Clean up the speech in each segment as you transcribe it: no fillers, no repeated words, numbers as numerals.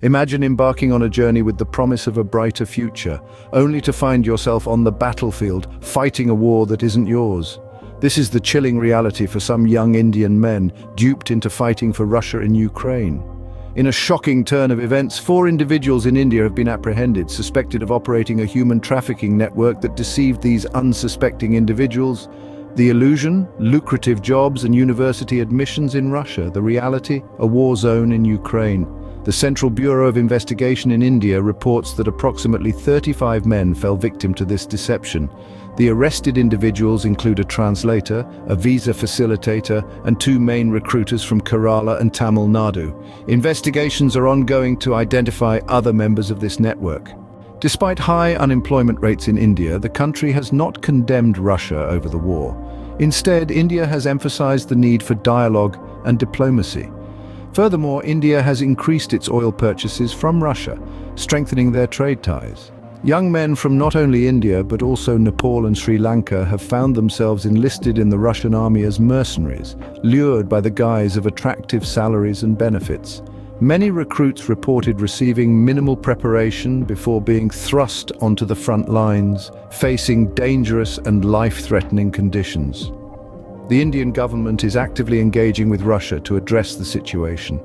Imagine embarking on a journey with the promise of a brighter future, only to find yourself on the battlefield, fighting a war that isn't yours. This is the chilling reality for some young Indian men, duped into fighting for Russia in Ukraine. In a shocking turn of events, 4 individuals in India have been apprehended, suspected of operating a human trafficking network that deceived these unsuspecting individuals. The illusion, lucrative jobs and university admissions in Russia. The reality, a war zone in Ukraine. The Central Bureau of Investigation in India reports that approximately 35 men fell victim to this deception. The arrested individuals include a translator, a visa facilitator, and 2 main recruiters from Kerala and Tamil Nadu. Investigations are ongoing to identify other members of this network. Despite high unemployment rates in India, the country has not condemned Russia over the war. Instead, India has emphasized the need for dialogue and diplomacy. Furthermore, India has increased its oil purchases from Russia, strengthening their trade ties. Young men from not only India but also Nepal and Sri Lanka have found themselves enlisted in the Russian army as mercenaries, lured by the guise of attractive salaries and benefits. Many recruits reported receiving minimal preparation before being thrust onto the front lines, facing dangerous and life-threatening conditions. The Indian government is actively engaging with Russia to address the situation.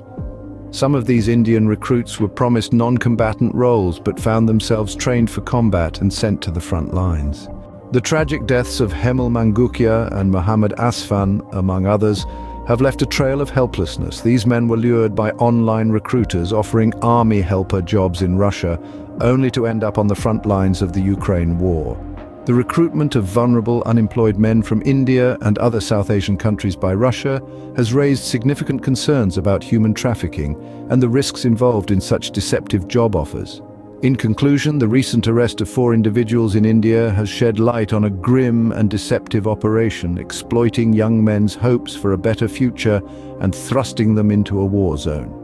Some of these Indian recruits were promised non-combatant roles but found themselves trained for combat and sent to the front lines. The tragic deaths of Hemal Mangukia and Mohammad Asfan, among others, have left a trail of helplessness. These men were lured by online recruiters offering army helper jobs in Russia, only to end up on the front lines of the Ukraine war. The recruitment of vulnerable, unemployed men from India and other South Asian countries by Russia has raised significant concerns about human trafficking and the risks involved in such deceptive job offers. In conclusion, the recent arrest of 4 individuals in India has shed light on a grim and deceptive operation, exploiting young men's hopes for a better future and thrusting them into a war zone.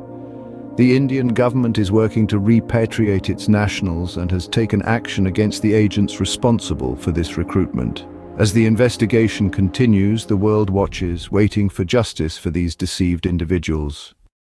The Indian government is working to repatriate its nationals and has taken action against the agents responsible for this recruitment. As the investigation continues, the world watches, waiting for justice for these deceived individuals.